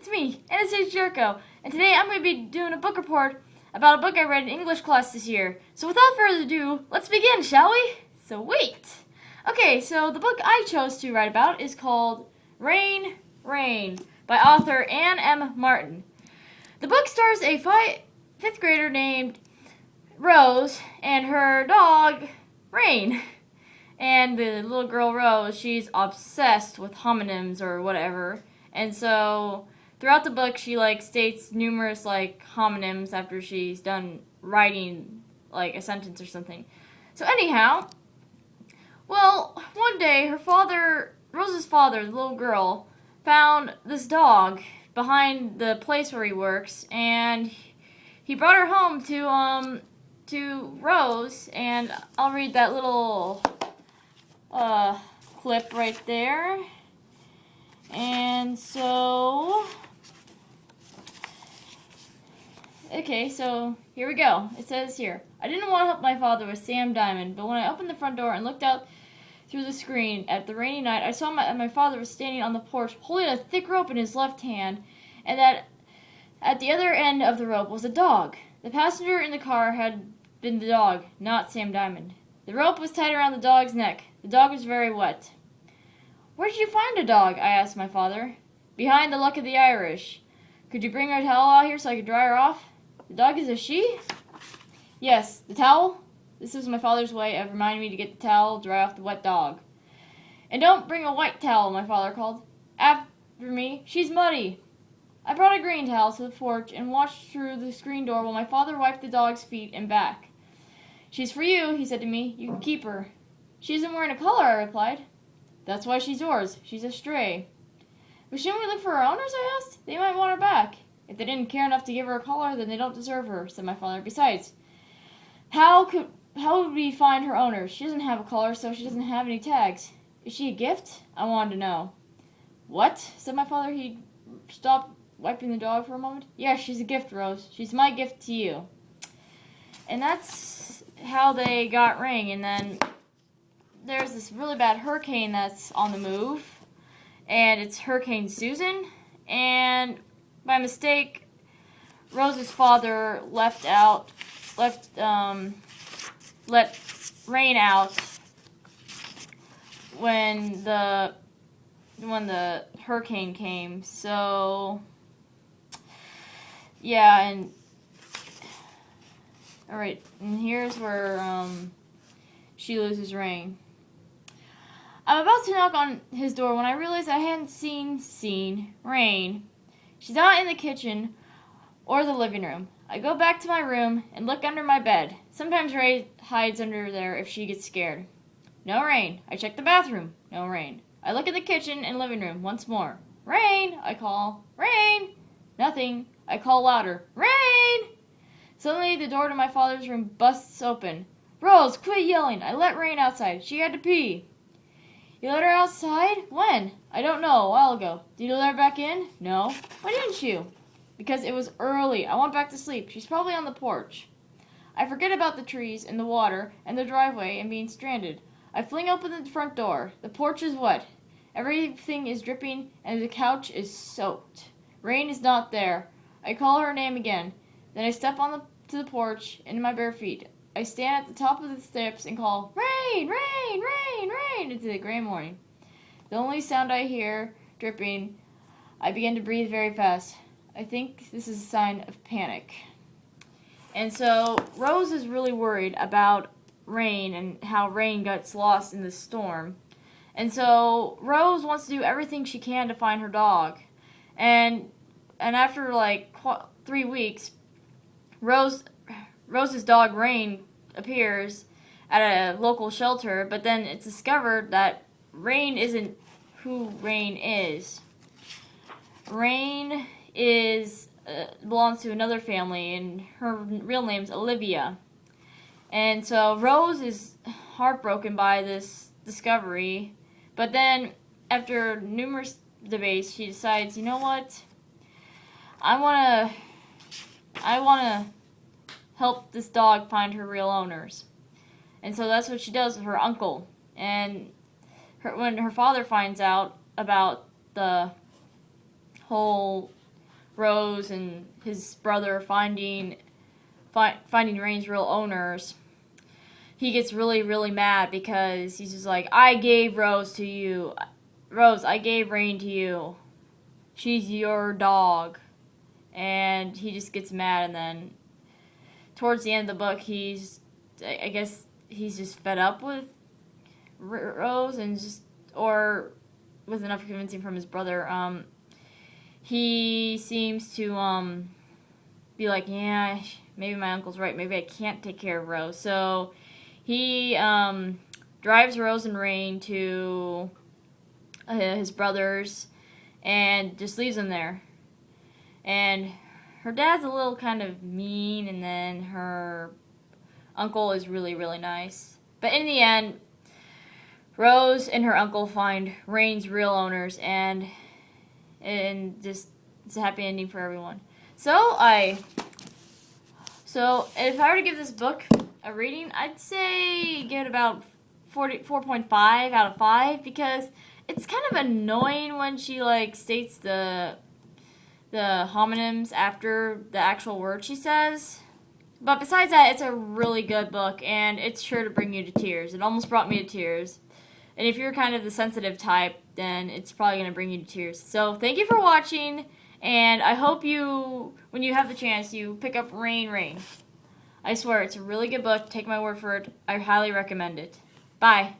it's me, Anastasia Jericho, and today I'm going to be doing a book report about a book I read in English class this year. So without further ado, let's begin, shall we? Sweet! Okay, so the book I chose to write about is called Rain, Rain by author Anne M. Martin. The book stars a fifth grader named Rose and her dog, Rain. And the little girl Rose, she's obsessed with homonyms or whatever. And so throughout the book, she states numerous homonyms after she's done writing a sentence or something. So anyhow, well, one day Rose's father, the little girl, found this dog behind the place where he works, and he brought her home to Rose, and I'll read that little clip right there. And so, okay, so here we go. It says here, I didn't want to help my father with Sam Diamond, but when I opened the front door and looked out through the screen at the rainy night, I saw my father was standing on the porch holding a thick rope in his left hand, and that at the other end of the rope was a dog. The passenger in the car had been the dog, not Sam Diamond. The rope was tied around the dog's neck. The dog was very wet. Where did you find a dog? I asked my father. Behind the Luck of the Irish. Could you bring her towel out here so I could dry her off? The dog is a she? Yes, the towel? This was my father's way of reminding me to get the towel, dry off the wet dog. And don't bring a white towel, my father called. After me, she's muddy. I brought a green towel to the porch and watched through the screen door while my father wiped the dog's feet and back. She's for you, he said to me. You can keep her. She isn't wearing a collar, I replied. That's why she's yours. She's a stray. But shouldn't we look for her owners, I asked? They might want her back. If they didn't care enough to give her a collar, then they don't deserve her, said my father. Besides, how would we find her owners? She doesn't have a collar, so she doesn't have any tags. Is she a gift? I wanted to know. What? Said my father. He stopped wiping the dog for a moment. Yeah, she's a gift, Rose. She's my gift to you. And that's how they got Rain. And then there's this really bad hurricane that's on the move, and it's Hurricane Susan, and by mistake, Rose's father let Rain out when the hurricane came. So yeah, and all right, and here's where she loses Rain. I'm about to knock on his door when I realized I hadn't seen Rain. She's not in the kitchen or the living room. I go back to my room and look under my bed. Sometimes Rain hides under there if she gets scared. No Rain. I check the bathroom. No Rain. I look at the kitchen and living room once more. Rain! I call. Rain! Nothing. I call louder. Rain! Suddenly the door to my father's room busts open. Rose, quit yelling. I let Rain outside. She had to pee. You let her outside? When? I don't know, a while ago. Did you let her back in? No. Why didn't you? Because it was early. I went back to sleep. She's probably on the porch. I forget about the trees and the water and the driveway and being stranded. I fling open the front door. The porch is wet. Everything is dripping and the couch is soaked. Rain is not there. I call her name again. Then I step to the porch in my bare feet. I stand at the top of the steps and call, Rain, Rain, Rain, Rain, into the gray morning. The only sound I hear, dripping, I begin to breathe very fast. I think this is a sign of panic. And so Rose is really worried about Rain and how Rain gets lost in the storm. And so Rose wants to do everything she can to find her dog. And after 3 weeks, Rose's dog Rain appears at a local shelter, but then it's discovered that Rain isn't who Rain is. Rain belongs to another family, and her real name's Olivia. And so Rose is heartbroken by this discovery, but then after numerous debates, she decides, you know what? I want to help this dog find her real owners. And so that's what she does with her uncle. And when her father finds out about the whole Rose and his brother finding Rain's real owners, he gets really, really mad because he's just like, I gave Rose to you. Rose, I gave Rain to you. She's your dog. And he just gets mad, and then towards the end of the book, I guess he's just fed up with Rose or with enough convincing from his brother. He seems to be like, yeah, maybe my uncle's right. Maybe I can't take care of Rose. So he drives Rose and Rain to his brother's and just leaves them there. And her dad's a little kind of mean, and then her uncle is really, really nice. But in the end, Rose and her uncle find Rain's real owners, and just it's a happy ending for everyone. So if I were to give this book a rating, I'd say give it about 4.5 out of 5, because it's kind of annoying when she like states the homonyms after the actual word she says. But besides that, it's a really good book, and it's sure to bring you to tears. It almost brought me to tears. And if you're kind of the sensitive type, then it's probably going to bring you to tears. So thank you for watching, and I hope you, when you have the chance, you pick up Rain. I swear, it's a really good book. Take my word for it. I highly recommend it. Bye.